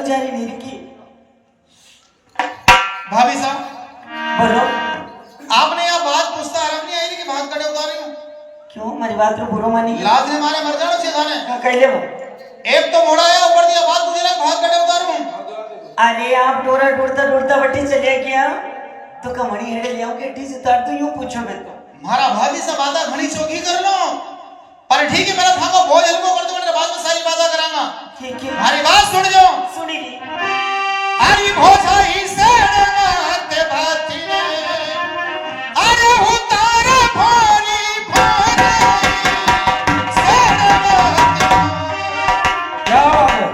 जारी मेरी की। भाभी साहब बोलो। आपने यह बात पूछता आराम नहीं आई कि भाग कड़े उतार रही हूँ क्यों मेरी बात रो बुरो मानी लाज ने मारे मर जानो सीधाने कहले वो। एक तो मोड़ा आया ऊपर दिया बात पूछ रहा भाग कड़े उतारूं। अरे आप डोरा ढूंढता ढूंढता बट्टी चले गया तो कमड़ी हेड़े ले आऊं कि टी से उतार दूं यूं पूछो मैं तो। मारा भाभी से बात घनी चौकी कर लो पर ठीक है मेरा थाको बहुत हल्को कर दो मेरे बाद में सारी बात करांगा। ठीक है हमारी बात सुन जाओ। सुनी ली। हरी भोजाई से नाते भाती ने अरे उतारे भारी भारी से नाते क्या बात है?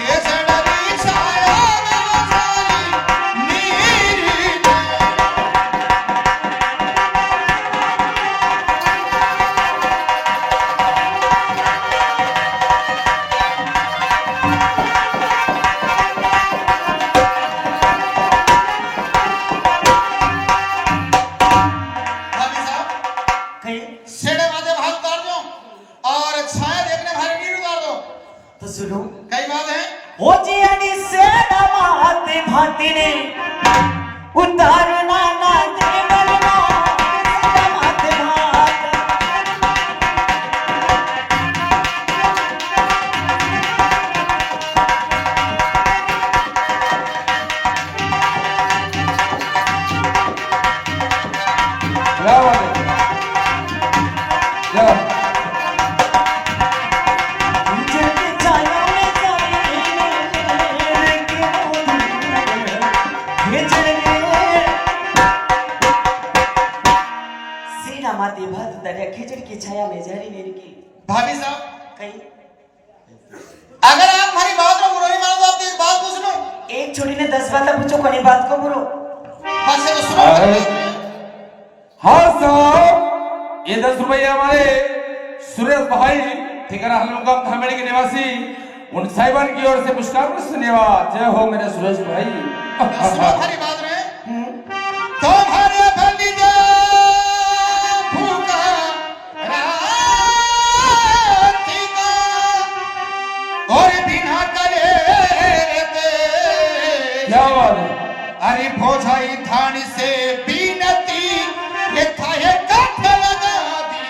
ये सड़री छाया नजारी नीरी भाभी साहब कहीं सेड़े वादे भाग उतार दो और छाया देखने भारी नीर उतार दो। तो सुनो। कई बात है ओ जी अड़ी से नमाते भाती ने उतारना ना दे मरना नमाते भात। क्या बात है? क्या? जल्दी छाया में जाने के भेजने सीना माते भात दरिया खिचड़ी की छाया में जारी मेरी की। भाभी साहब कहीं अगर आप हमारी बात को बुरा नहीं मानो तो आपकी एक बात पूछ लूं। एक छोड़ी ने 10 बात पूछो कोनी बात को बुरो। बस ये तो सुनो अरे। हाँ साहब ये 10 रुपये हमारे सुरेश भाई ठिकाना हलमुका हमेड़ी के निवासी उन साहिबान की ओर से पुरस्कार को धन्यवाद। जय हो मेरे सुरेश भाई। सुनो हमारी बात रे तुम्हारे भतीजे भूखा राती का और बिना करे रहते क्या बात है? अरे भोजाई थान से बीनती ये थाए कट लगा दी।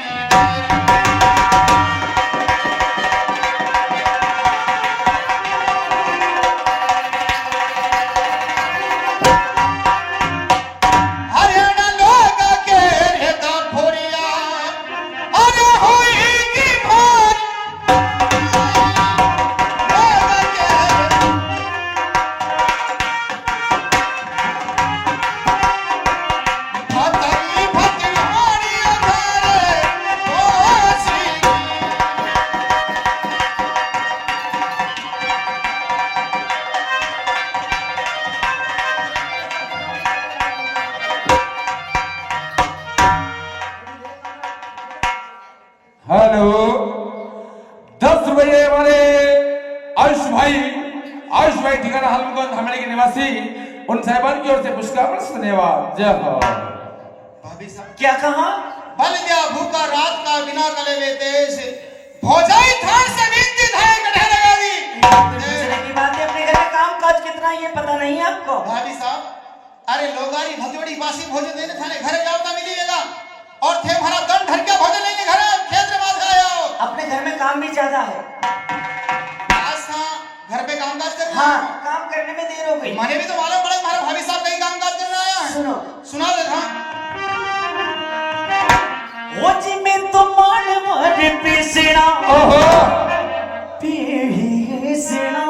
हरियाणा लोग के रेता फोरिया अरे होएगी मार लोग के भतई भतिहारी अधारे ओसी हेलो 10 रुपये हमारे आयुष भाई ठिकाना हलमुका हमेड़ी के निवासी उन साहिबान की ओर से पुरस्कार को धन्यवाद। जय हो। भाभी साहब क्या कहा? बल गया भूखा रात का बिना कले लेते से भोजाई थान से बीनती थाए कढ़े लगा दी। दूसरे की बात है अपने घर में काम काज कितना है ये पता नहीं है आपको। भाभी साहब अरे लोगारी भतोड़ी बासी भोजन देने थाने घर जाओ तो मिलेगा और थे हमारा दन घर के भोजन लेने घर खेत में बात आया हो। अपने घर में काम भी ज्यादा है। आसा घर पे कामकाज कर रहे हाँ हो? काम करने में देर हो गई। मैंने भी तो मालूम पड़ा हमारा भाभी साहब कहीं कामकाज करने आया है। सुनो। सुना दे हाँ ओ जी में तो मानवर पिसना ओहो पिसना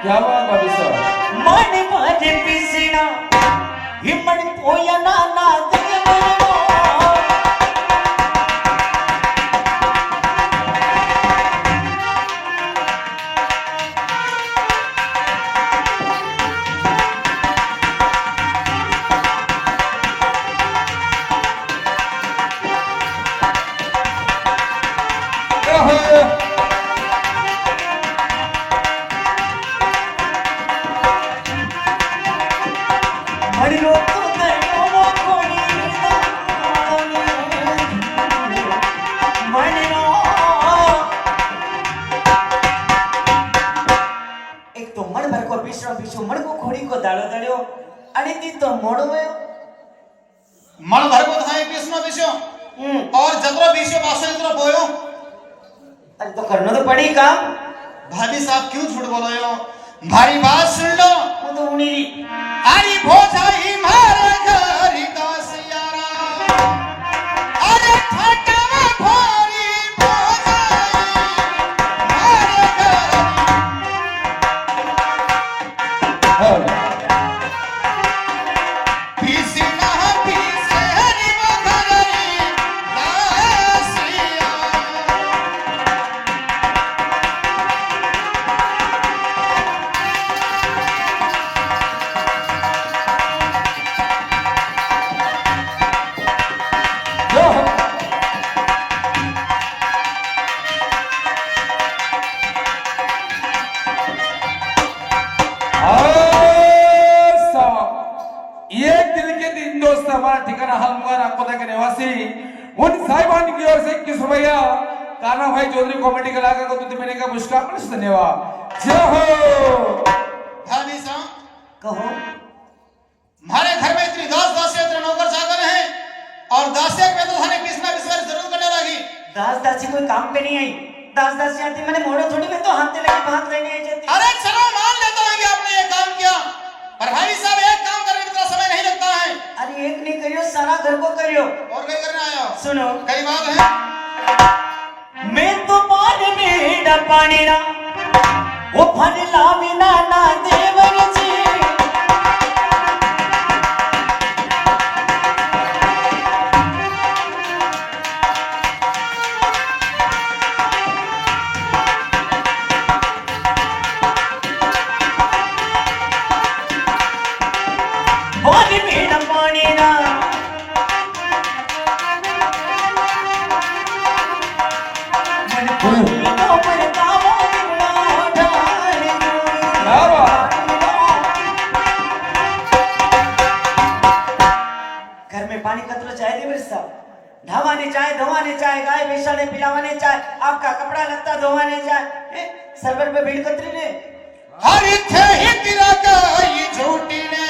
क्या बात भाभी साहब? मानवर पिसना हिमन पोया ना ना दे मरना। मरियो तो दरियो को मण भर को थाए कृष्ण विषय और जतरो विषय बासो इतरो बोयो। अरे तो करना तो पड़ी काम। भाभी साहब क्यों झूठ बोलो यो? भारी बात सुन लो। वो तो उन्हीं री। अरे भोजाई मारे घरी दास यारा, अरे ठटवा भोरी भोजाई मारे घरी। पीसी ना पीसे हरी मगरई दासिया। एक दिल के तीन दोस्त हमारा ठिकाना हलमुगार अकोला के निवासी उन साहिबान की ओर से 21 रुपया काना भाई चौधरी कॉमेडी कलाकार को दूध देने का पुरस्कार पर धन्यवाद। जय हो। भाभी साहब कहो। हमारे घर में इतनी दास दासी इतने नौकर चाकर हैं और दासिया के तो थाने कृष्णा विश्वास जरूर करने लगी। दास दासी कोई काम पे नहीं आई। दास दासी आती मैंने मोड़ो थोड़ी में तो हाथ लगे भाग लेने आई जाती। अरे चलो मान लेता हूं कि आपने ये काम किया, पर भाई साहब एक काम करने में इतना समय नहीं लगता है। अरे एक नहीं करियो सारा घर को करियो। और क्या करने आया हो? सुनो कई बात है। मैं तो पानी में पानी ना वो फल लाविना ना देवर जी। पानी में पानी ना घर में पानी कतरो चाहे दे मेरे साहब। ढावाने चाहे धोवाने चाहे गाय बेचाने पिलावाने चाहे आपका कपड़ा लगता धोवाने चाहे सरवर पे भीड़ कतरी ने। हर थे ही तेरा का ये झूठी ने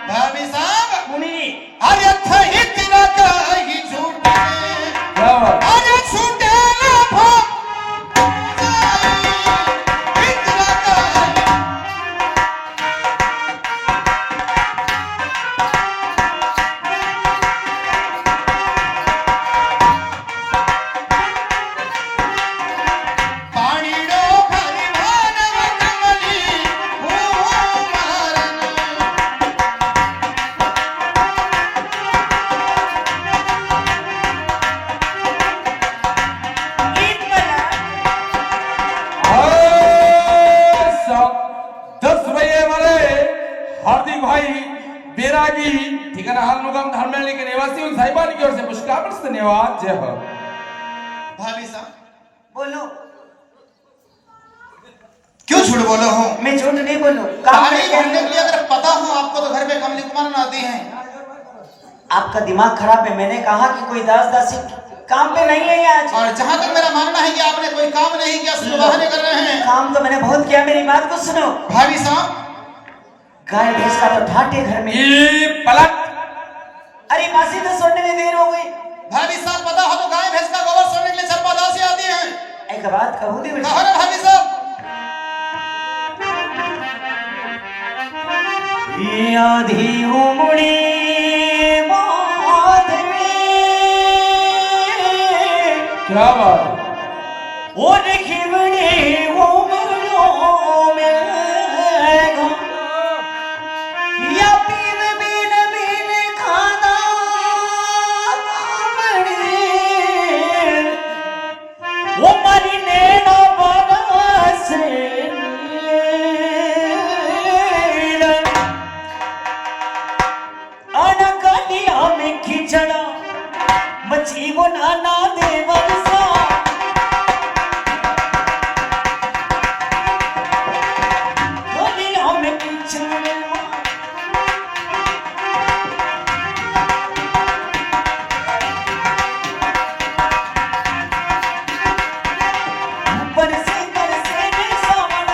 भाभी साहब मुनी हर थे ही तेरा का ये झूठी ने अरे छूटे ना भम इतना का पानी रो भरी भानव कमली ओ मारन। ईद बना 10 रुपये हमारे हार्दिक भाई बेरागी ठिकाना हलमुगाम धर्मेली के निवासी उन साहिबान की ओर से पुरस्कार पर धन्यवाद। जय हो। भाभी साहब बोलो। क्यों झूठ बोलो हो? मैं झूठ नहीं बोलूं। काम कहानी करके बोलने के लिए अगर पता हो आपको तो घर में कमली कुमार आती हैं। आपका दिमाग खराब है। मैंने कहा कि कोई दास दासी काम पे नहीं है आज। और जहां तक मेरा मानना है कि आपने कोई काम नहीं किया, सिर्फ बहाने कर रहे हैं। काम तो मैंने बहुत किया। मेरी बात को सुनो। भाभी साहब गाय भैंस का तो ठाटे घर में। ये पलट अरे मासी तो सोने में देर हो गई। भाभी साहब पता हो तो गाय भैंस का गोबर सोने के लिए चंपा दासी आती हैं। एक बात कहूँ दे कहो ना भाभी साहब। आधी उमड़ी माधवी क्या बात। और खिवड़ी उमड़ो में या पीन बीन बीन खाना कामड़ी वो मरी नैना बरसे अनकलिया में खिचड़ा मची वो नाना देवर सा। गलिया में खिचड़ा ऊपर से बरसे ने सावन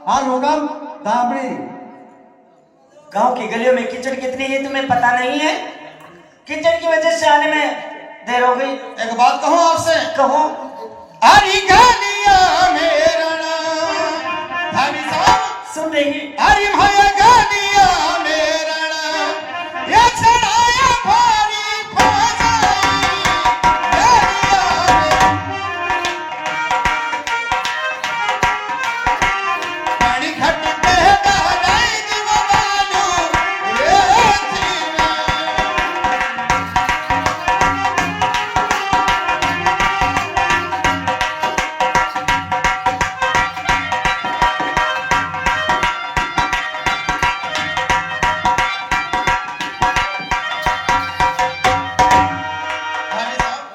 हाल मुकाम दामड़ी। गांव की गलियों में कीचड़ कितनी है तुम्हें पता नहीं है? कीचड़ की वजह से आने में देर हो गई। एक बात कहूं आपसे, कहो। हरी गलिया मेरा भाभी साहब सुन रही। हरी भैया गलिया मेरा ये चढ़ाया भारी फौजाई गलिया पानी खट पे गहराई दीवानू रे थी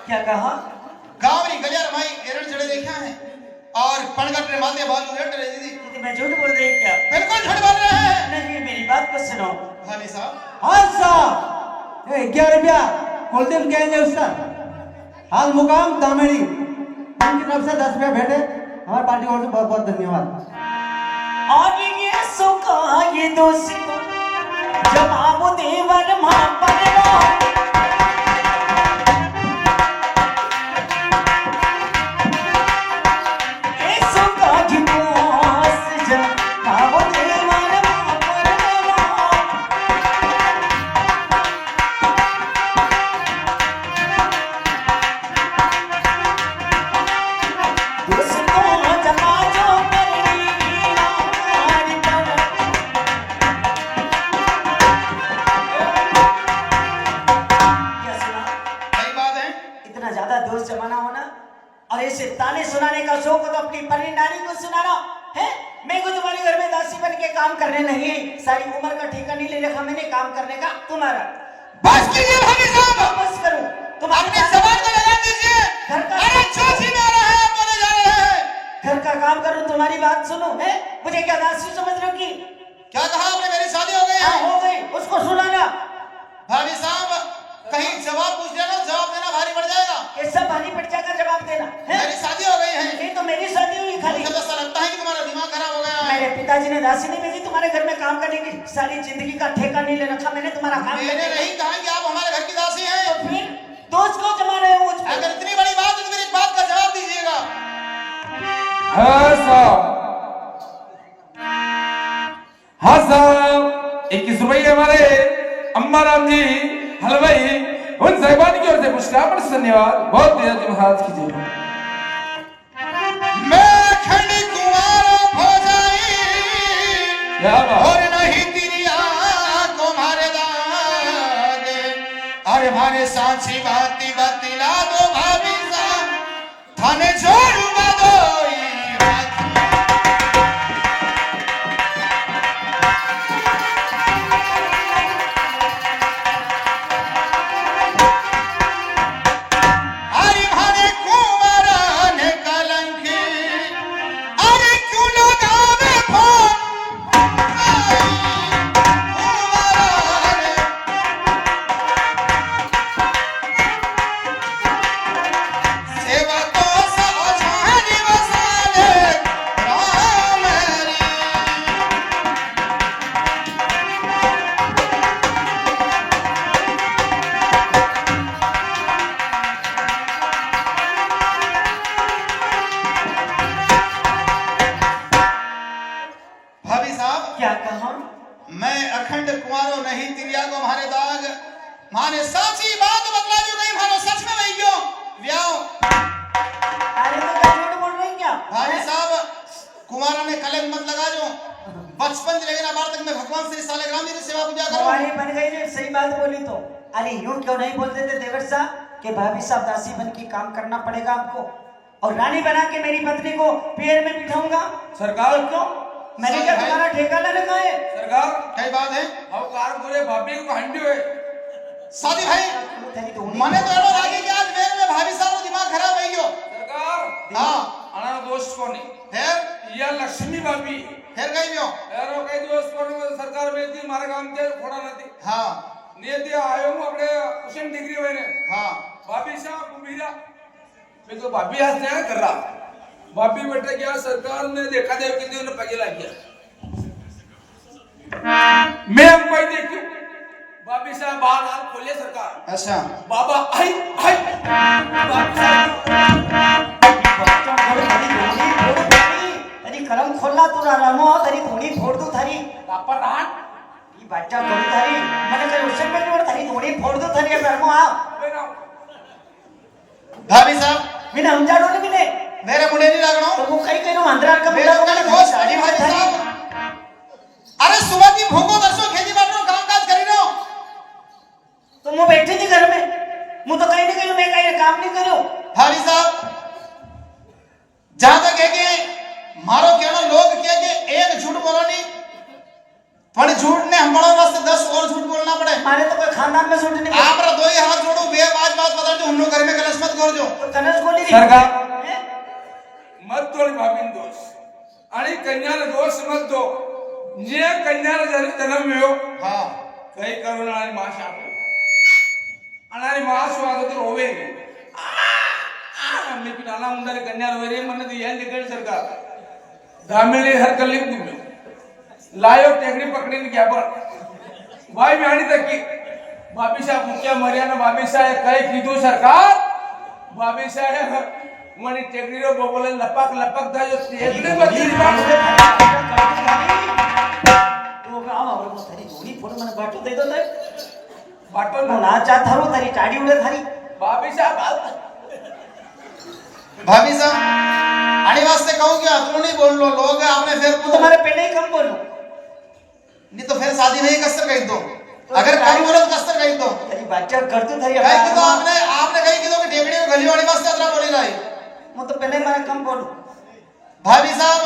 क्या कहा? गावरी गलिया रमाई एरण चढ़े देखा है और पणगट रे माते बालू रेट रे दीदी दीदी मैं झूठ बोल रही क्या? बिल्कुल झूठ बोल रहे हैं नहीं मेरी बात को सुनो। भाभी साहब हाल साहब 11 रुपया कुलदीप गएंगे उसका। हाल मुकाम दामड़ी उनकी तरफ से 10 रुपया भेंटे हमारी पार्टी की ओर से बहुत बहुत धन्यवाद। और ये सुखा ये दोस्त जवाब देवर मां परवा ए सुखा की दोस्त जवाब देवर मां परवा दोस्तों जमा जो करनी यार पर क्या सुना? सही बात है इतना ज्यादा दोस्त जमाना होना और ऐसे ताने सुनाने का शौक हो तो अपनी परी नारी को सुनाना है। मैं को तुम्हारे घर में दासी बन के काम करने नहीं है। सारी उम्र का ठेका नहीं ले रखा मैंने काम करने का तुम्हारा। बस कीजिए भाभी साहब बस करो तुम अपनी जबान को लगा दीजिए घर का अरे चौथी में आ रहा है आप बोले जा रहे हैं घर का काम करो तुम्हारी बात सुनो है। मुझे क्या दासी समझ रहे हो कि? क्या कहा आपने मेरी शादी हो गई हाँ है हो गई उसको सुनाना। भाभी साहब कहीं जवाब पूछ लेना जवाब देना भारी पड़ जाएगा कैसा भारी पड़ जाकर जवाब देना है? मेरी शादी हो गई है ये तो मेरी शादी हुई खाली। मुझे तो ऐसा लगता है कि तुम्हारा दिमाग खराब हो गया है मेरे पिताजी ने दासी नहीं भेजी तुम्हारे घर में काम करने की। सारी जिंदगी का ठेका नहीं ले रखा मैंने तुम्हारा काम मैंने करने का। नहीं कहा कि आप हमारे घर की दासी हैं तो फिर दोस्त को जमा रहे हो मुझ पे? अगर इतनी बड़ी बात है तो मेरी बात का जवाब दीजिएगा हाँ साहब, हाँ साहब 21 रुपये हमारे अम्मा राम जी हलवाई उन साहिबान की ओर से पुष्कार धन्यवाद। बहुत तेज महाराज की जय। मैं खंडी कुंवारा हो जाई क्या बात? और नहीं तिरिया तुम्हारे दागे अरे भाने सांची बाती बतिला दो भाभी साहब थाने जोड़ू बदोई अरे भाने कुंवारा ने कलंकी अरे क्यों लगावे फोन सेवा तो साझानी वसाले राम हरी भाभी साहब क्या कहा? मैं अखंड कुंवारो नहीं तिरिया को हमारे दाग माने सच्ची बात बतला दी नहीं मानो सच में वही क्यों व्याओ अरे तो क्या झूठ बोल रही क्या? भाभी साहब कुमारा ने कलंक मत लगा जो बचपन से लेकर अब तक मैं भगवान श्री सालेग्राम जी की सेवा पूजा करूं हमारी बन गई ने सही बात बोली तो। अरे यूं क्यों नहीं बोलते थे देवर साहब कि भाभी साहब दासी बन के काम करना पड़ेगा आपको और रानी बना के मेरी पत्नी को पैर में बिठाऊंगा। सरकार तो क्यों? मैंने क्या तुम्हारा ठेका ले रखा है? सरकार कई बात है अब कार पूरे भाभी को हंडी हुए शादी भाई तेरी तो उन्हीं- मने तो ऐसा लागे कि आज मेरे में भाभी साहब को दिमाग खराब है यो सरकार हां अना दोस्त को नहीं फिर या लक्ष्मी भाभी फिर गई यो यारो कई दोस्त को नहीं सरकार में थी मारे काम के थोड़ा नहीं हां नियति आयो हूं अपने कुशन डिग्री होने हां भाभी साहब मीरा मैं तो भाभी आज नहीं कर रहा बापी बेटा क्या सरकार ने देखा देव कितने ने पगेला किया मैं हम भाई देखियो बापी साहब बाहर हाल खोले सरकार अच्छा बाबा आई आई बापी साहब तरी करम खोलला तुला रमो तरी थोडी फोड दू थारी बापा रान ई बच्चा करू थारी मने करे उसे में जोड़ थारी थोडी फोड दू थारी परमो आ भाभी साहब बिना हमजाडो ने बिने मेरे मुंडे नहीं लगनो तो वो कई कई नो अंदरार का मेरे को कहने घोष भाभी साहब अरे सुबह की भूखो दसो खेती बाड़ी काम काज करी नो तो मैं बैठी थी घर में मैं तो कहीं नहीं कहीं मैं कहीं काम नहीं करो भाभी साहब जहां तक है कि मारो कहना लोग कहे कि एक झूठ बोलो नहीं थोड़ी झूठ ने हम बड़ों वास्ते 10 और झूठ बोलना पड़े मारे तो कोई खानदान में झूठ नहीं आप रा दो ही हाथ जोड़ो बे बात बता जो हम लोग घर में कलश मत कर जो तो कनस बोली सरकार मत तोड़ भाभी दोष आणि कन्याला दोष मत दो जे कन्याला जन्म मिळो हां काही करून आणि माश आपले आणि माश वागत रोवे मी पिनाला उंडारे कन्याला वरे म्हणत यांचे कळ सरकार धामेले हर कलिप तुम्ही लायो टेकड़ी पकड़ी ने क्या पर भाई बिहानी तक की भाभी साहब मुखिया मरियाना भाभी साहब कई कीधु सरकार भाभी साहब मनी टेकड़ी रो बोले लपक था जो टेकड़ी में तीन बार तो गाव और वो थारी धोनी फोड़ मने बाटो दे दो तय बाटो ना चा थारो थारी टाडी उड़े थारी भाभी साहब भाभी साहब आने वास्ते कहूं क्या तू नहीं बोल लो लोग आपने फिर तो तुम्हारे पहले ही कम बोलो नहीं तो फिर शादी नहीं कसर कहीं तो अगर कहीं बोलो तो कसर कहीं तो तेरी बच्चा कर तू थारी कहीं की तो आपने कहीं की तो कि टेकड़ी में गली वाली वास्ते अतरा बोली रही मैं तो पहले मारे कम बोलो भाभी साहब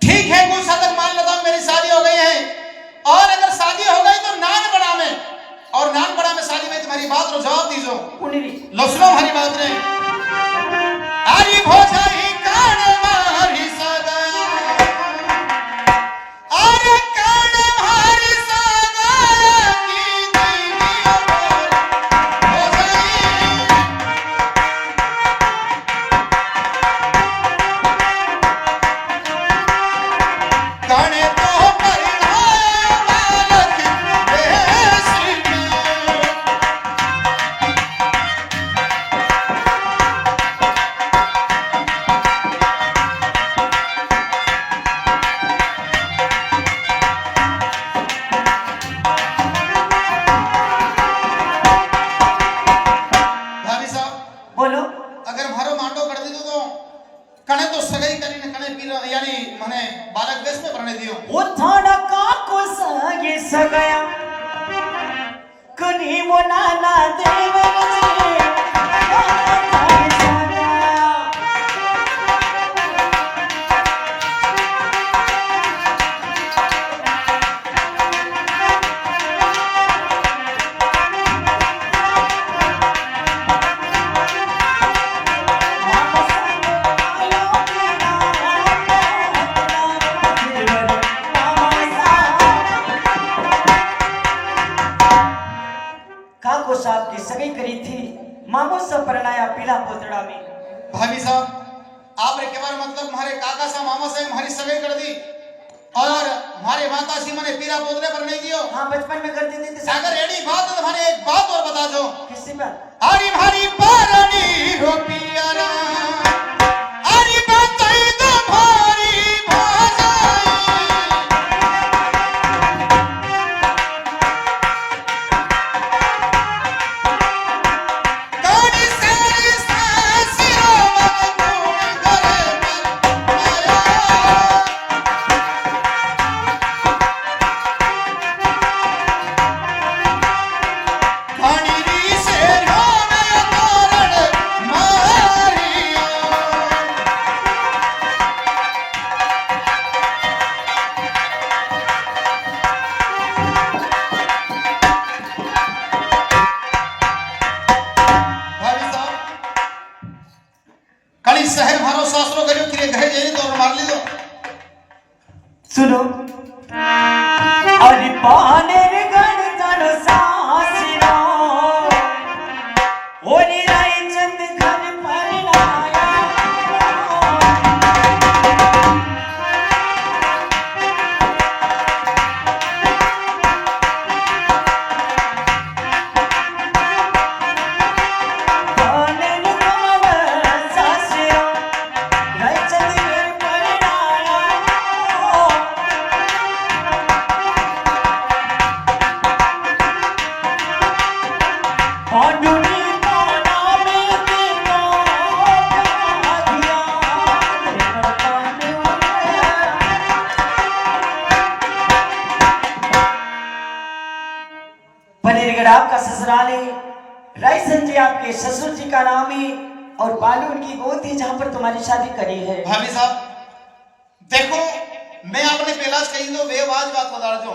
ठीक है कुछ हद तक मान लेता हूं मेरी शादी हो गई है और अगर शादी हो गई तो नान बड़ा में और नान बड़ा में शादी में तुम्हारी बात रो जवाब दीजो उनीरी लो सुनो हमारी बात रे आरी भोजाई कान मारी सगा अरे कान मारी सगा की दिया भोजाई काने तो परिणाम मालक देसी में भाभी साहब बोलो अगर मारो मांडो कर दी तो कने तो सगाई करी ने कने पीर यानी मने बालक वेश में भरने दियो वो थोड़ा का को सगे सगया कनी वो नाना देवर काको साहब की सगाई करी थी मामू से परणाया पीला पोतड़ा में भाभी साहब आपने के बार मतलब हमारे काका सा मामा से हमारी सगाई कर दी और हमारे माता सी मने पीरा पोतरे पर नहीं दियो हाँ बचपन में कर देते थे अगर एडी बात है तो हमारे एक बात और बता दो किसी बात आरी भारी पारनी हो पियारा आरी बताई दो भारी भाजाई कानी सारी सासियो मन करे पर आया कानी री से रोने तोरण मारियो भाभी साहब कली शहर मारो सासरो करियो कि घर जेनी तो मार ली दो सुनो अरे पाने रे गण तन सासिरो ओनी राय चंद घर परणाया रायगढ़ आपका ससुराल है, रायसन जी आपके ससुर जी का नाम है और बालू उनकी गोद थी जहाँ पर तुम्हारी शादी करी है। भाभी साहब देखो, मैं आपने पहलाज कही दो वे आज बात बता जो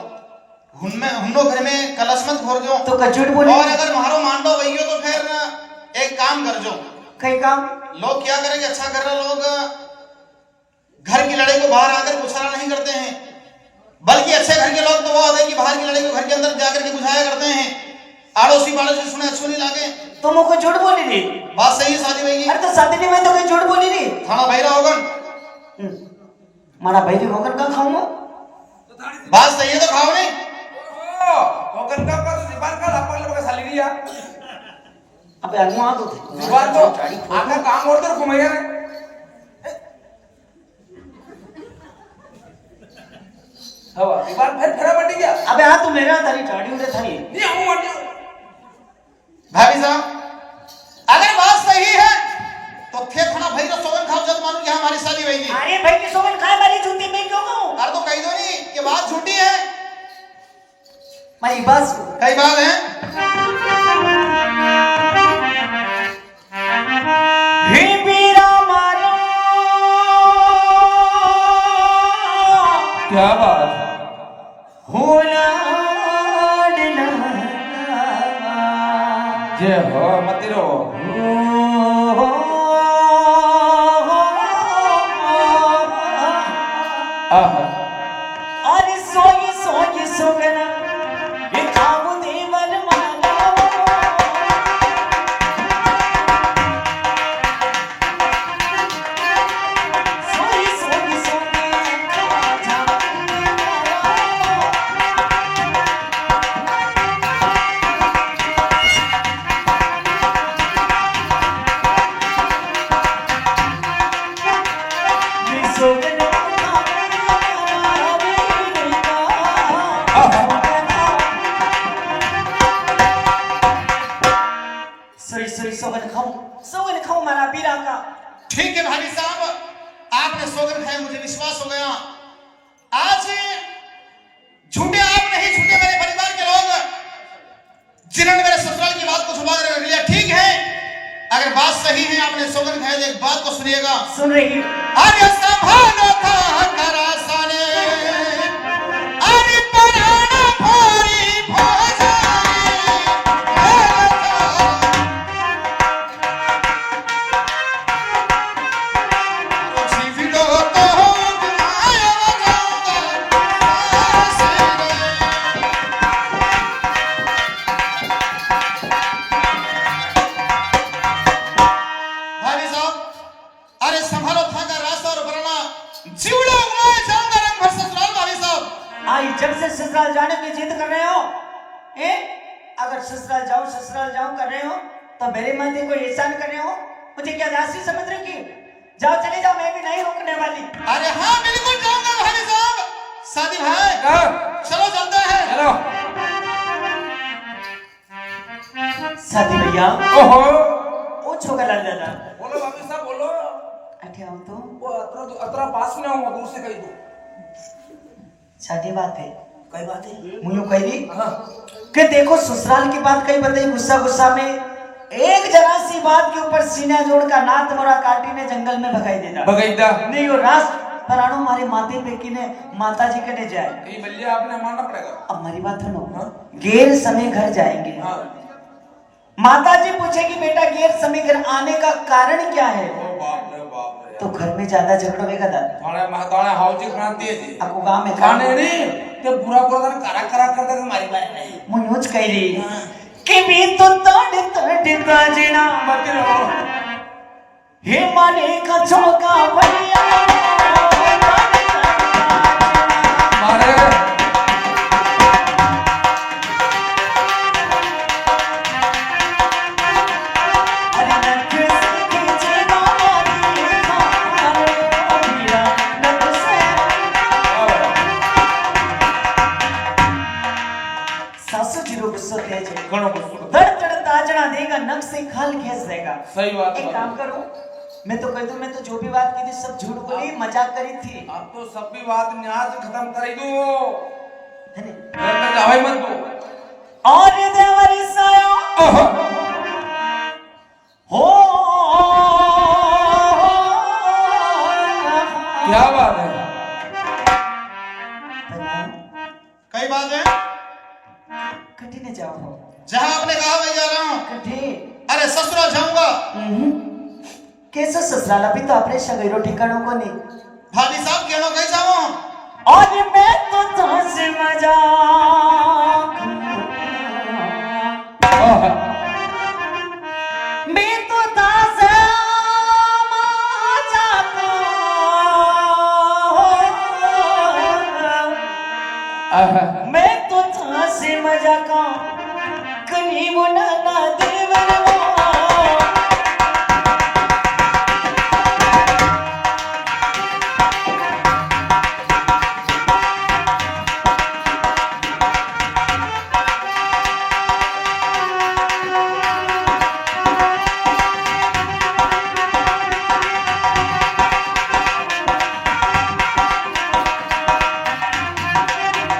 हुन्नो घर में कलश मत घोर जो तो कचूट बोले और अगर मारो मांडो भैया तो फिर एक काम कर जो कई काम लोग क्या करेंगे, अच्छा कर रहे लोग घर की लड़ाई को बाहर आकर बुझाना नहीं करते हैं, बल्कि अच्छे घर के लोग तो वो आते हैं कि बाहर की लड़ाई को घर के अंदर जाकर के बुझाया करते हैं। आड़ोसी पाड़ोसी सुने अच्छो नहीं लागे। तुम मुझको झूठ बोली थी। बात सही है शादी भाई की। अरे तो शादी में तो कहीं झूठ बोली थी। थाना भैरा होगन मारा भाई होकर का खाऊंगा। बात सही है तो खाओ नहीं। होकर का तो दीवार का लापक लोग साली दिया। अबे अनुआ तो दीवार तो आका काम और तो घुमाया रे। हवा दीवार फिर बटी गया। अबे हाँ तू मेरा थारी गाड़ी उड़े थारी नहीं हूं मटी। भाभी साहब अगर बात सही है तो थे खाना भाई तो सोगन खाओ जब मानो कि हमारी शादी हुई थी। अरे भाई की सोगन खाए वाली झूठी मैं क्यों कहूं? अरे तो कही दो नहीं कि बात झूठी है। मेरी बस कई बात है। हे बीरा मारो क्या बात होला जय हो मत रो। अरे सोई सोई सोगना ये खाऊ देवर माला सोई सोई सोगे खाजा सोगना सोगन खाऊं मारा बीरा का। ठीक है भाभी साहब आपने सोगन खाया मुझे विश्वास हो गया। आज झूठे आप नहीं झूठे मेरे परिवार के लोग जिन्होंने मेरे ससुराल की बात को छुपा कर रख लिया। ठीक है अगर बात सही है आपने सोगन खाया एक बात को सुनिएगा। सुन रही अरे संभालो था करासाने अरे पराना भोरी भोजाए जीवितो तो आया भाभी साहब अरे संभालो था का रास्ता और बरना जीवड़ा हुआ जाऊंगा रंग भर ससुराल। भाभी साहब आई जब से ससुराल जाने की जिद कर रहे हो ए? अगर ससुराल जाऊं कर रहे हो तो मेरे माथे कोई एहसान कर रहे हो। मुझे क्या दासी समझ रहे की? जाओ चले जाओ मैं भी नहीं रुकने वाली। अरे हाँ बिल्कुल जाऊंगा भाभी साहब। शादी भाई चलो चलते हैं। चलो साथी भैया ओहो वो छोका लाल दादा बोलो भाभी साहब बोलो। अठे आओ तो वो अतरा पास में आऊंगा दूर से कही दो। शादी बात है कई बात है मुझे कह दी हाँ कि देखो ससुराल की बात कई बताई गुस्सा गुस्सा में एक जरा सी बात के ऊपर सीना जोड़ का नाथ मोरा काटी ने जंगल में भगाई देता बगैदा नहीं वो रास पराणो मारे माथे पे की ने माता जी कने जाए। ये बल्ले आपने मानना पड़ेगा। अब हमारी बात सुनो हाँ? गैर समय घर जाएंगे। हाँ माता जी पूछेगी बेटा गैर समय घर आने का कारण क्या है? ओ बाप रे तो घर में ज्यादा झगड़ा होगा दादा थाने महताने हाउजी क्रांति है जी आपको गांव में खाने नहीं ते बुरा बुरा दान करा करा करता के मारी बात नहीं मुझ कह रही कि भी तो तोड़ तोड़ बाजना मत रो। हे माने का चौका भैया मारे अरे नख से खींचे मारी खाने भैया नख से सासू जी रो गुस्सा थे जे घणो गुस्सो धड़ धड़ ताजना देगा नख से खाल खींच देगा। सही बात एक काम करो मैं तो कह दूं मैं तो जो भी बात की थी सब झूठ बोली मजाक करी थी अब तो सब भी बात न्याज खत्म कर दो है नी? घर में जावे मत दो और देवर साया ओहो, हो क्या बात है। कई बात है, कटी न जाओ जहां आपने कहा मैं जा रहा हूं। कटी अरे ससुराल जाऊंगा। कैसे ससुराल अभी तो अपने शगैरो ठिकानों को नहीं भाभी साहब क्यों कहीं जाऊं? और मैं तो तुमसे मजाक ओहो, मैं तो तुमसे मजाक आहा, मैं तो तुमसे मजाक कहीं वो ना देवर वो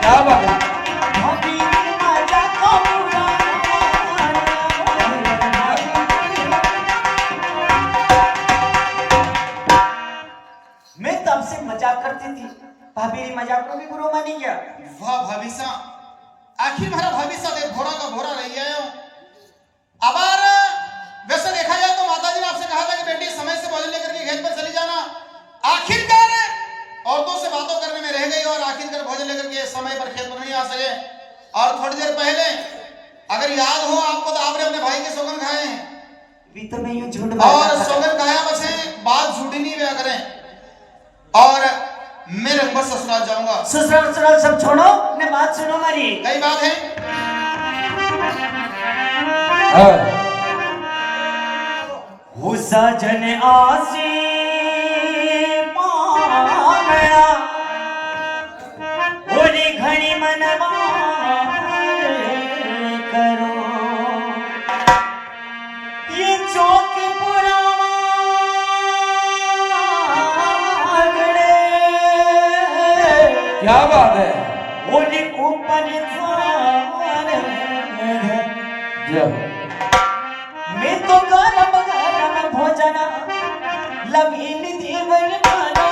क्या बात है। भाभी मजाक पूरा मैं तब से मजाक करती थी भाभी री मजाक को भी बुरा मानी गया वाह भाभी साहब, आखिर मेरा भाभी साहब एक घोड़ा का घोड़ा रही है। अबार वैसे देखा जाए तो माताजी ने आपसे कहा था कि बेटी समय से भोजन लेकर के खेत पर चली जाना। आखिरकार औरतों से बातों करने में रह गई और आखिरकार भोजन लेकर के समय पर खेत पर नहीं आ सके। और थोड़ी देर पहले अगर याद हो आपको तो आपने अपने भाई के सौगन खाए हैं। भी तो मैं यूं झूठ और बोलता था। सौगन खाया बचे, बात झूठी नहीं हुआ करें। और मैं रंगभर ससुराल जाऊंगा। ससुराल ससुराल सब छोड़ो ने बात सुनो हमारी कई बात है, हाँ, हो सजन आसी पामया ओरी घणी मनवा करो ये चौक पुरावा क्या बात है। ओरी ऊपर जय मैं तो गरम गरम भोजन लवीन देवर मानो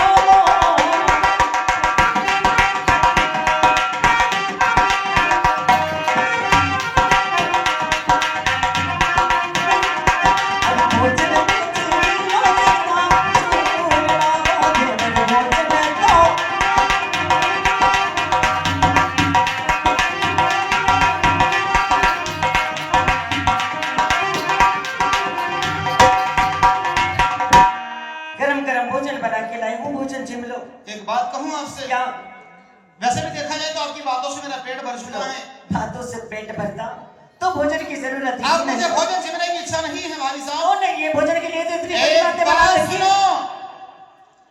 भोजन में चूड़ियों देखा, चूड़ियों देवर भोजन तो गरम गरम भोजन बना के लाई वो भोजन जिम लो एक बात कहूं आपसे। क्या वैसे भी देखा जाए तो आपकी बातों से मेरा पेट भर चुका है। बातों से पेट भरता तो भोजन की जरूरत ही अब नहीं मुझे भोजन चिमने की इच्छा नहीं है भाई ओ साहब। नहीं ये भोजन के लिए तो इतनी बड़ी एक बातें बना बात रखी सुनो,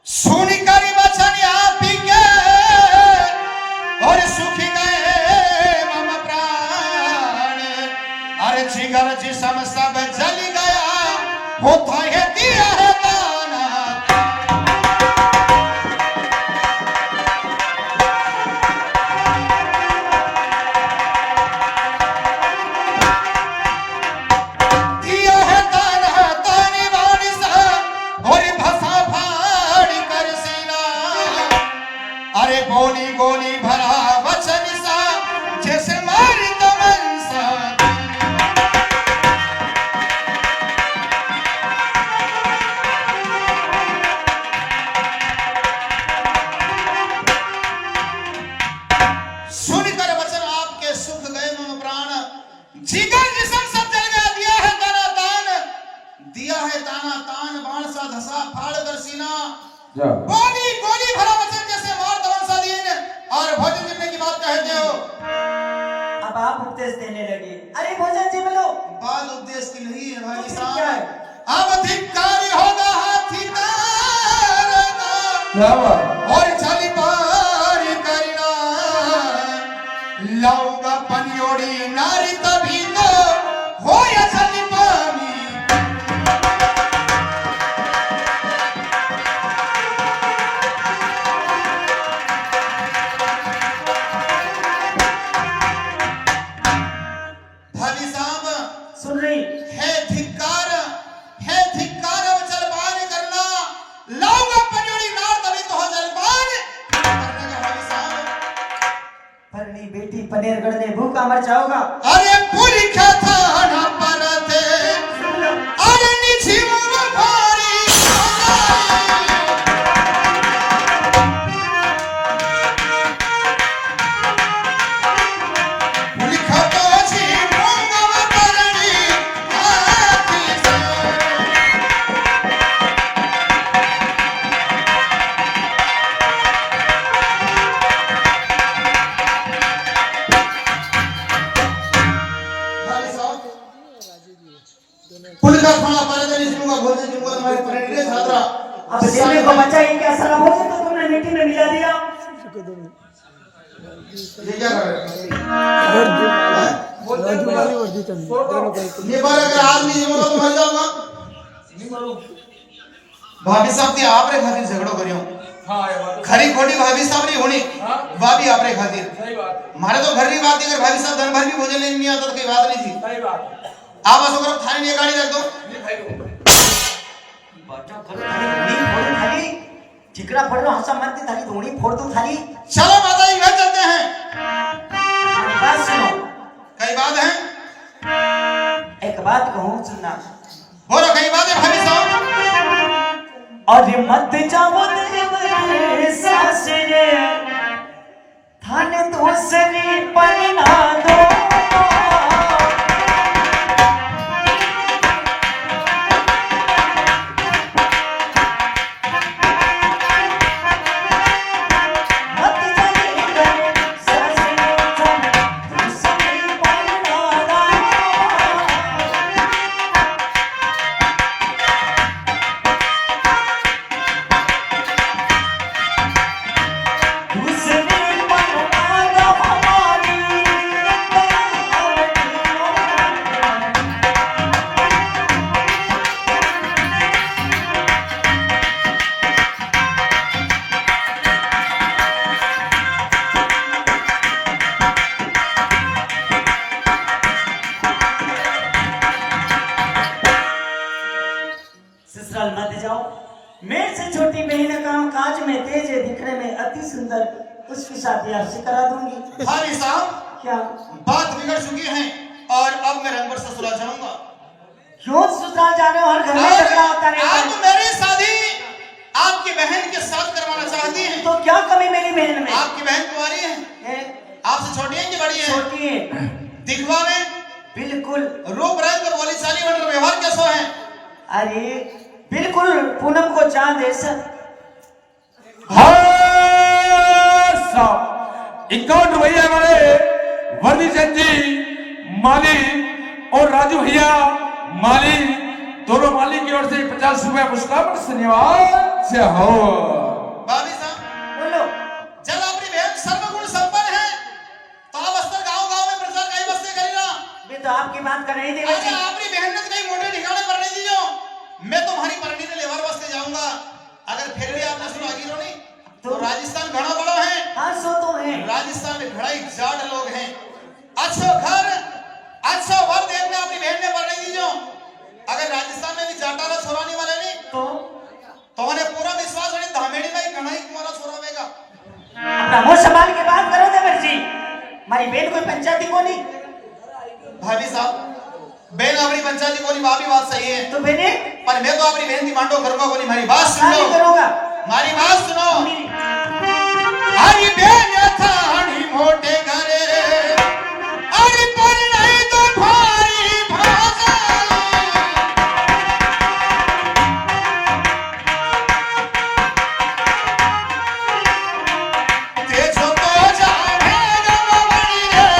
सुनी करी बचन आप ही के और सुखी गए मम प्राण। अरे जिगर जिसम सब जल गया वो तो है दिया है दाना। दिया है दाना तानी वाणी सा और भसा फाड़ी कर सीना। अरे गोली गोली भरा वचन सा जैसे मारी दमन सा। सुनकर वचन आपके सुख गए मम प्राण। जिगर जिसम सब जल गया, दिया है दाना तान, दिया है दाना तान बाण सा धसा फाड़ कर सीना। जय गोली गोली भरा वचन जैसे मार दमन सा दीन। और भोजन जितने की बात कहते हो, अब आप उपदेश देने लगे अरे भोजन जिम लो बात उपदेश की नहीं है भाई तो फिर क्या है? साहब। अब धिक्कारी होगा हाथी तारना क्या बात। और चली पारी करना। लाऊंगा पनियोड़ी नारी तभी तो हो या चली पानी। बेटी पनेरगढ़ में भूखा मर जाओगा। अरे पूरी कथा ना परते अरे निजी मोर भारी लिखा तो जी मंगव करनी आती से पुलिस का थाना पाले जिसको बोलते जिनको हमारे फ्रेंड छात्रा अब दिल्ली को बचा ही क्या साला हो गया तो तुमने मिट्टी में मिला दिया। ये क्या कर रहे ये बार अगर आदमी ये बोला तो मर जाऊंगा। भाभी साहब की आपरे खातिर झगड़ो करियो हां ये बात खरी खोटी भाभी साहब नहीं होनी भाभी आपरे खातिर सही बात मारे तो घर की बात अगर भाभी साहब दिन भर भी भोजन लेने नहीं आता तो कोई बात नहीं थी। सही बात आप असो करो थाने में गाड़ी रख दो नहीं भाई बच्चा करो थाली धोनी फोड़ थाली चिकना पड़ रहा हंसा मत थाली धोनी फोड़ दो थाली। चलो माता जी घर चलते हैं। बात सुनो कई बात है एक बात कहूँ सुनना बोलो कई बात है भाभी साहब अरे मत जाओ देवरे सासरे थाने दूसरी पर ना दो मत जाइए सासरे थाने दूसरी पर ना दो। दूसरी बनवाना हमारी ससुराल मत जाओ। मेरे से छोटी बहन काम काज में तेज है, दिखने में अति सुंदर, उसकी शादी आपसे करा दूंगी। भाभी साहब क्या बात बिगड़ चुकी है और अब मैं रंगपुर ससुराल जाऊंगा। क्यों ससुराल जा रहे हो? हर घर में झगड़ा होता रहता आप है। मेरी शादी आपकी बहन के साथ करवाना चाहती हैं। तो क्या कमी मेरी बहन में? आपकी बहन कुंवारी है है? आपसे छोटी है कि बड़ी है छोटी है दिखवा में बिल्कुल। रूप रंग बोली चाली और व्यवहार कैसो है अरे बिल्कुल पूनम को चांद ऐसा। हाँ साहब 51 रुपये हमारे वर्दी चंद जी माली और राजू भैया माली दोनों माली की ओर से 50 रुपये पुरस्कार धन्यवाद से हो। भाभी साहब बोलो जब अपनी बहन सर्वगुण संपन्न है तो आप अस्तर गांव-गांव में प्रचार कई बस्ते करीना। मैं तो आपकी बात कर रही थी अरे वैसे। अपनी बहन ने कई मोटे ठिकाने पर नहीं दीजो मैं तुम्हारी परनी ने लेवर बस्ते जाऊंगा। अगर फिर भी आपने सुना गिरो नहीं तो राजस्थान घना बड़ा है। हाँ सो तो है। राजस्थान में घड़ाई जाट लोग हैं। अच्छो घर अच्छा वर देखने अपनी बहन ने पर नहीं दीजो। अगर राजस्थान में भी जाटा ना छोराने वाले नहीं तो उन्हें पूरा विश्वास है धामेड़ी में घड़ाई कुमारा छोरावेगा। अपना मुंह संभाल के बात करो देवर जी। हमारी बहन कोई पंचायती को नहीं। भाभी साहब बहन अपनी पंचायती को नहीं भाभी बात सही है तो बहने पर मैं तो अपनी बहन की मांडो करूंगा को नहीं। हमारी बात सुन शादी लो करूंगा। हमारी बात सुनो मेरी हरी बहन था हनी मोटे घरे अरे पर नहीं तो भारी भाषा तेजो तो जाने गवड़ी रे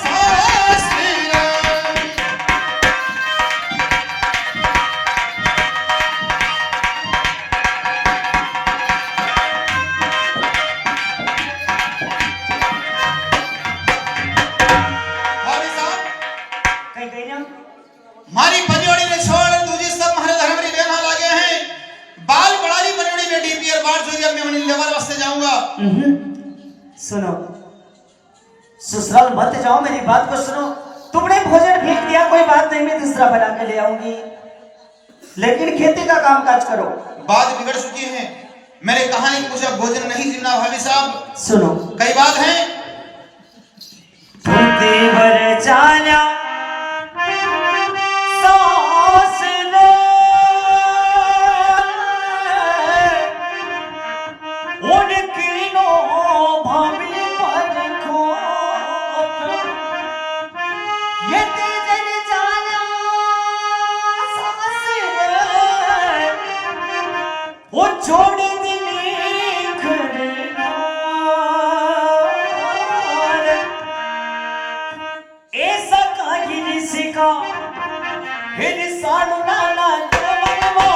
सासरी रे भाभी साहब कहीं गई ना मारी परियोड़ी ने छोड़ दूजी सब हमारे धर्म री बेना लागे हैं बाल बड़ारी परियोड़ी में डीपीआर बाढ़ जो जब मैं उन्हें लेवर वास्ते जाऊंगा। सुनो ससुराल मत जाओ। मेरी बात को सुनो। तुमने भोजन फेंक दिया कोई बात नहीं, मैं दूसरा बना के ले आऊंगी, लेकिन खेती का काम काज करो। बात बिगड़ चुकी है। मैंने कहा नहीं मुझे भोजन नहीं जीना भाभी साहब। सुनो कई बात है जाना सास रे उनकी नो भाभी पर खोप ये तेजन जाना सास रे वो छोड़ दिली करना ऐसा कागिरी सिका हिन सानु नाना जवनमो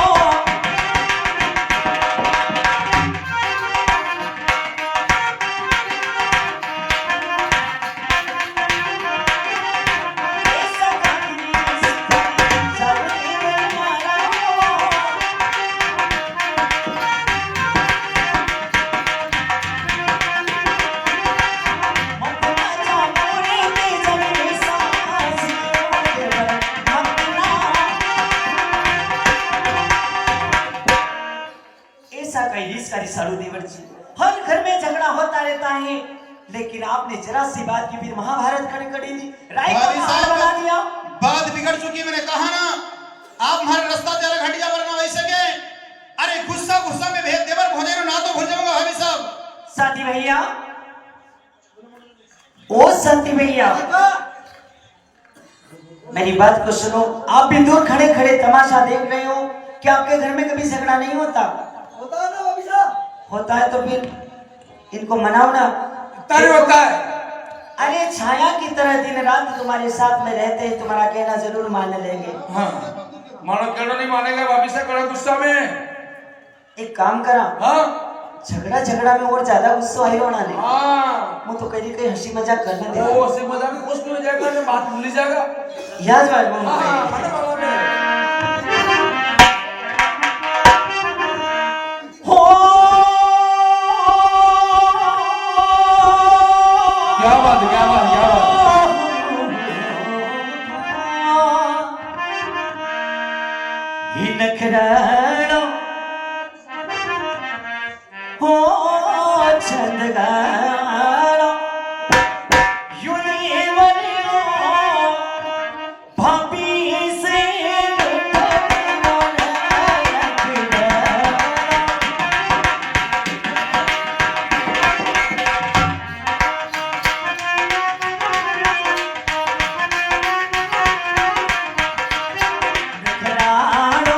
ऐसा कागिरी सिका जवनमो ऐसा कहीं रिश्ता साड़ू देवर जी हर घर में झगड़ा होता रहता है लेकिन आपने जरा सी बात की फिर महाभारत खड़ी कर दी राय का भाई पहाड़ साहब, बना दिया बात बिगड़ चुकी, मैंने कहा ना आप हमारे रास्ता तेरा घटिया वरना वैसे के अरे गुस्सा गुस्सा में भेद देवर भोजे ना तो भूल जाऊंगा भाभी साहब। साथी भैया ओ साथी भैया मेरी बात को सुनो आप भी दूर खड़े खड़े तमाशा देख रहे हो क्या आपके घर में कभी झगड़ा नहीं होता होता है ना भाभी साहब? होता है तो फिर इनको मनाओ ना तारे होता है अरे छाया की तरह दिन रात तुम्हारे साथ में रहते हैं तुम्हारा कहना जरूर मान लेंगे हाँ मानो क्यों नहीं मानेगा वापिस से कड़ा गुस्सा में एक काम करा हाँ झगड़ा झगड़ा में और ज्यादा गुस्सा आई होना नहीं हाँ वो तो कहीं कहीं हंसी मजाक करने दे वो ऐसे मजा में कुछ नहीं हो जाएगा ना बात भूल जाएगा याद बात बोल हाँ माने बाबा में हो क्या बात है क्या बात है क्या बात ही नखराणो हो चंदगाणो युनी वरियो भाभी से नखराणो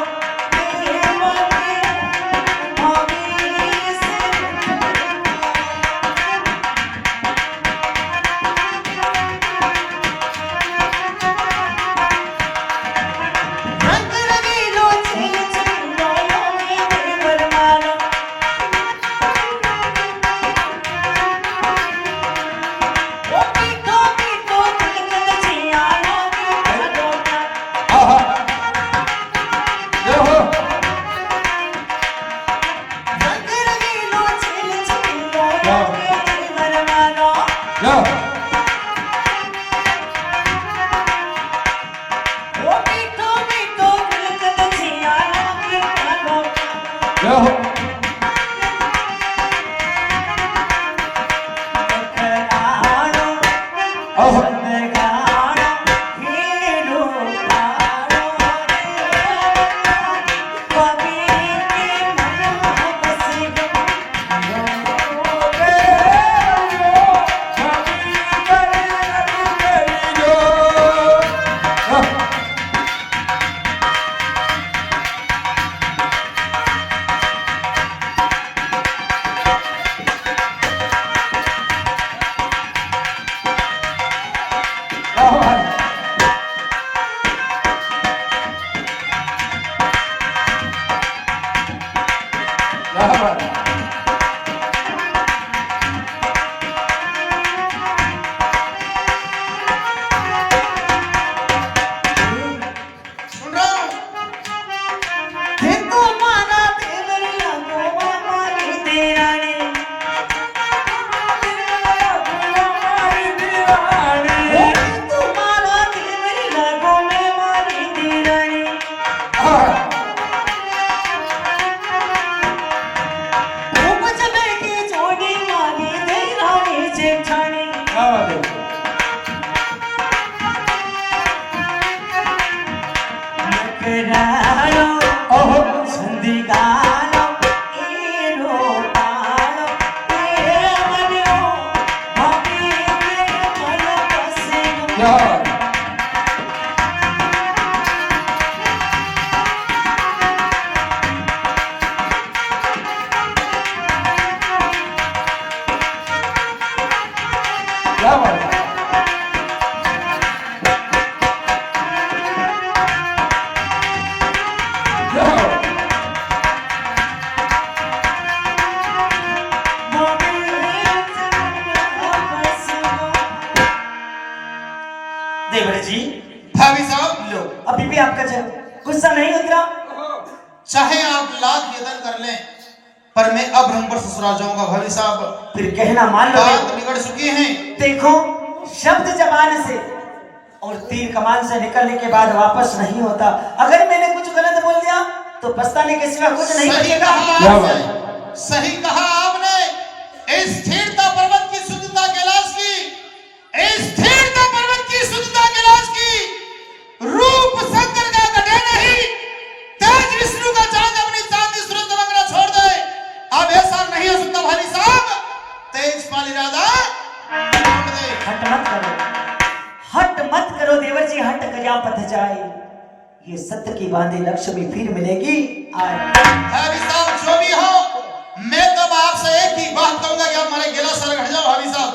क्या बात है। क्या बात है। क्या बात है। देवर जी भाभी साहब, लो, अभी भी आपका गुस्सा नहीं उतरा? चाहे आप लाख यत्न कर लें, पर मैं अब रंग पर ससुराल जाऊंगा भाभी साहब। फिर कहना मान लो। बात बिगड़ चुकी है। देखो, शब्द जबान से और तीर कमान से निकलने के बाद वापस नहीं होता। अगर मैंने कुछ गलत बोल दिया तो पछताने के सिवा कुछ नहीं सही बचेगा। कहा क्या आपने, बात सही कहा आपने। इस स्थिरता पर्वत की शुद्धता कैलाश की, इस स्थिरता पर्वत की शुद्धता कैलाश की। रूप शंकर का घटे नहीं, तेज विष्णु का चांद अपनी चांदी सूरज दमकना छोड़ दे। अब ऐसा नहीं हो सकता भाई साहब, तेज पाली राधा छोड़ दे। हट मत करो, हट मत करो देवर जी, हट गया पथ जाए। ये सत्य की बांधे लक्ष्मी फिर मिलेगी आए। भाभी साहब जो भी हो, मैं तो आपसे एक ही बात कहूंगा कि आप हमारे गिला सर हट जाओ भाभी साहब।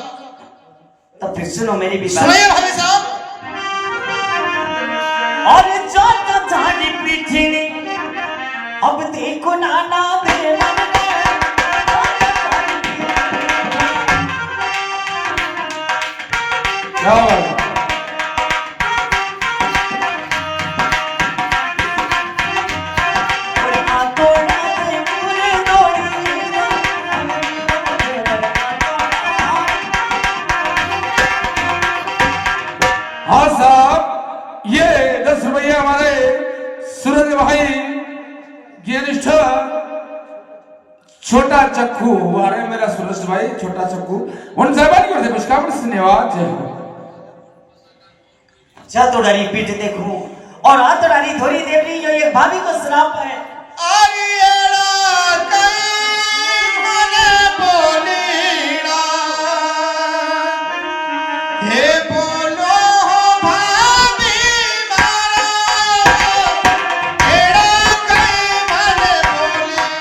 तो फिर सुनो मेरी भी बात। सुनिए भाभी साहब। और जो तो झाड़ी पीछे ने अब देखो नाना देवर ने। क्या बात है। और आंतोड़ा से पूरे दौड़ी। हाँ साहब, ये 10 रुपया हमारे सूरज भाई ज्ञानिष्ठ छोटा चक्कू, अरे मेरा सूरज भाई छोटा चक्कू, उन साहबानी को पुष्कार धन्यवाद। जय हो। जा तो डरी पीठ देखूं और आ तो डरी थोड़ी देवरी जो ये भाभी को श्राप है। आरियड़ा कई मने बोलीड़ा, हे बोलो भाभी मारा, एड़ा कई मने बोलीड़ा।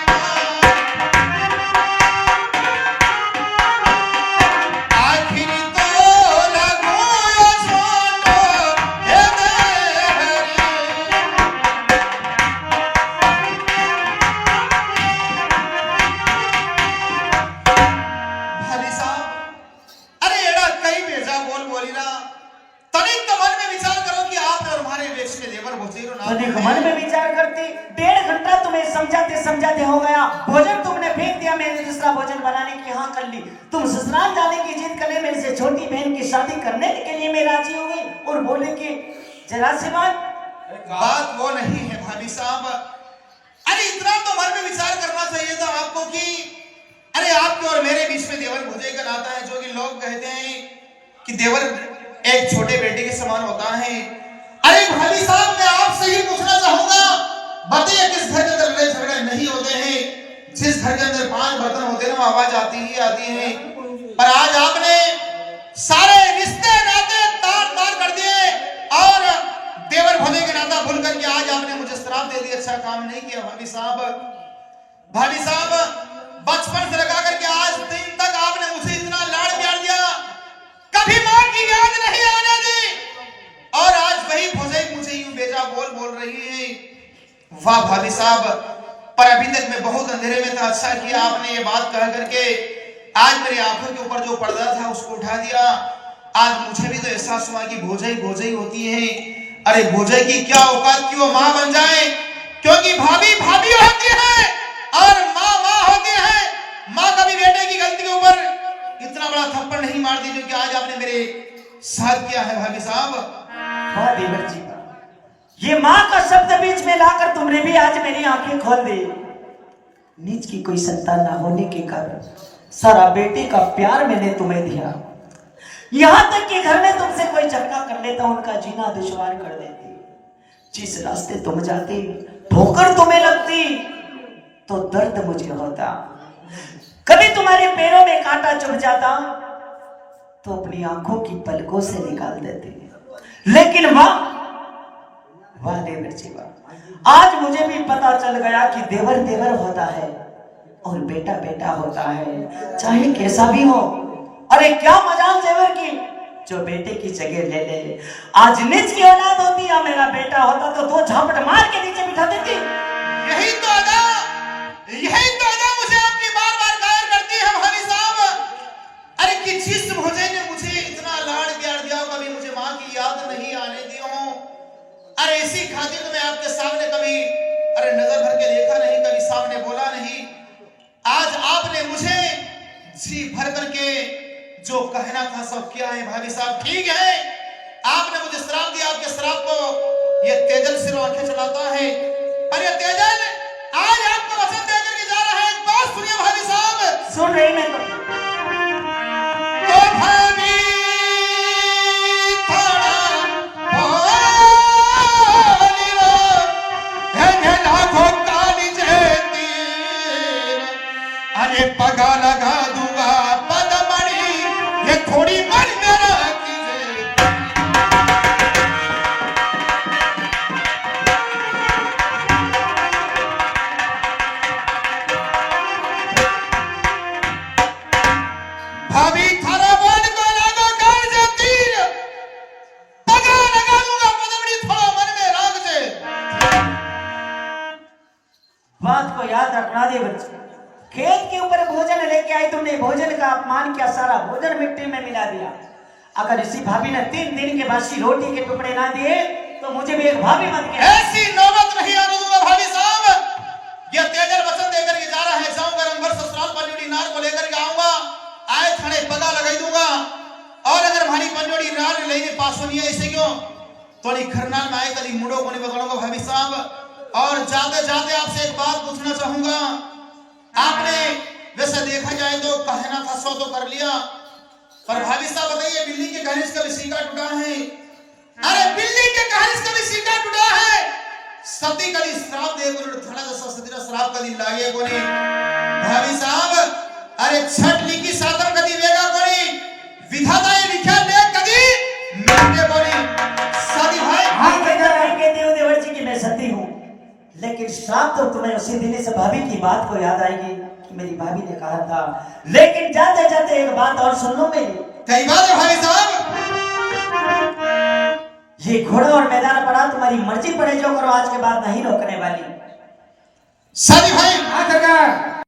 आखिर तो लगो छोटो हे देहरी। भाभी साहब, अरे एड़ा कई बेजा बोली ना। तनिक तो मन में विचार करो कि आप और हमारे वेश में देवर भोजेरो ना। अधिक मन में विचार करती 1.5 घंटा तुम्हें समझाते समझाते हो गया। भोजन तुमने फेंक दिया, मैंने दूसरा भोजन बनाने की हाँ कर ली। तुम ससुराल जाने की जिद करने मेरे से छोटी बहन की शादी करने के लिए मैं राजी हो गई और बोले कि जरा सी बात वो नहीं है भाभी साहब। अरे इतना तो मन में विचार करना चाहिए था आपको कि अरे आपके और मेरे बीच में देवर भोजे का नाता है, जो कि लोग कहते हैं कि देवर एक छोटे बेटे के समान होता है। अरे भाभी साहब, मैं आपसे ही पूछना चाहूंगा, बताइए किस घर के अंदर लड़ाई झगड़े नहीं होते हैं? जिस घर के अंदर 5 बर्तन होते हैं, आवाज आती ही आती है। पर आज आपने सारे रिश्ते नाते तार तार कर दिए और देवर भोजे के नाता भूल करके आज आपने मुझे श्राप दे दिया। अच्छा काम नहीं किया भाभी साहब। भाभी साहब, बचपन से लगा करके आज दिन तक आपने मुझे इतना लाड़ प्यार दिया, कभी मां की याद नहीं आने दी, और आज वही भोजे मुझे यूं बेजा बोल रही है। वाह भाभी साहब, पर अभी तक मैं बहुत अंधेरे में था। अच्छा किया आपने ये बात कह करके आज मेरी आंखों के ऊपर जो पर्दा था उसको उठा दिया। आज मुझे भी तो एहसास हुआ कि भोजे ही होती है। अरे भोजे की क्या औकात कि वो मां बन जाए, क्योंकि भाभी भाभी होती है और मां मां होती है। मां कभी बेटे की गलती के ऊपर इतना बड़ा थप्पड़ नहीं मारती जो कि आज आपने मेरे साथ किया है भाभी साहब। वाह देवर जी, ये माँ का शब्द बीच में लाकर तुमने भी आज मेरी आंखें खोल दी। नीच की कोई संतान ना होने के कारण सारा बेटे का प्यार मैंने तुम्हें दिया। यहां तक कि घर में तुमसे कोई झगड़ा कर लेता, उनका जीना दुश्वार कर देती। जिस रास्ते तुम जाती, ठोकर तुम्हें लगती तो दर्द मुझे होता। कभी तुम्हारे पैरों में कांटा चुभ जाता तो अपनी आंखों की पलकों से निकाल देती है। लेकिन वाह देवर जी वाह, आज मुझे भी पता चल गया कि देवर देवर होता है और बेटा बेटा होता है, चाहे कैसा भी हो। अरे क्या मजाल देवर की, जो बेटे की जगह ले ले। आज निज की औलाद होती या मेरा बेटा होता तो दो झापट मार के नीचे बिठा देती। यही तो अदा मुझे आपकी बार बार गायर करती है भाई साहब। अरे कि जिस मुझे ने मुझे इतना लाड़ प्यार दिया, कभी मुझे माँ की याद नहीं आने दी हो। अरे इसी खातिर तो मैं आपके सामने कभी नजर भर के देखा नहीं, कभी सामने बोला नहीं। आज आपने मुझे जी भर करके जो कहना था सब किया है भाभी साहब। ठीक है, आपने मुझे श्राप दिया, आपके श्राप को ये तेजल सिर आंखें चलाता है। पर ये तेजल आज आपको वचन दे करके जा रहा है। एक बात सुनिए भाभी साहब। सुन रही मैं तो भाभी अरे पगा लगा दूंगा पदमणि, ये थोड़ी मन मेरा कीजिए। भाभी थारा मन को लागो कर जे तीर, पगा लगा दूंगा पदमणि, थोड़ा मन में राग जे। बात को याद रखना देवर जी। खेत के ऊपर भोजन लेके आई तुमने, भोजन का अपमान किया, सारा भोजन मिट्टी में मिला दिया। अगर इसी भाभी ने 3 दिन के बासी रोटी के टुकड़े ना दिए तो मुझे भी एक भाभी मत कहना। ऐसी नौबत नहीं आने दूंगा भाभी साहब। ये तेजल वचन देकर के जा रहा है, जाऊंगा रंगभर ससुराल पंजोड़ी नार को लेकर के आऊंगा, आए थाने पगा लगाई दूंगा। और अगर भारी पंजोड़ी नार लेने पासो नहीं है, इसे क्यों तो खरनाल में आए कभी मुड़ो को नहीं बदलूंगा भाभी साहब। और जाते जाते आपसे एक बात पूछना चाहूंगा। आपने वैसे देखा जाए तो कहना था सो तो कर लिया, पर भाभी साहब बताइए बिल्ली के कहने से कभी सीका टूटा है? अरे बिल्ली के कहने से कभी सीका टूटा है? सती कली श्राप दे गुरु थड़ा जैसा सतीरा श्राप कली लागे कोनी भाभी साहब। अरे छठ लिखी साधन कदी वेगा कोनी, विधाता ये लिखा ले कदी मिलते कोनी। सती भाई हाँ बेटा, नहीं कहते हो देवर जी कि मैं सती हूँ, लेकिन श्राप तो तुम्हें उसी दिन से भाभी की बात को याद आएगी कि मेरी भाभी ने कहा था। लेकिन जाते जाते एक बात और सुन लो मेरी। कई बात है भाई साहब। ये घोड़ा और मैदान पड़ा, तुम्हारी मर्जी पड़े जो करो, आज के बाद नहीं रोकने वाली। सती भाई हाँ काका।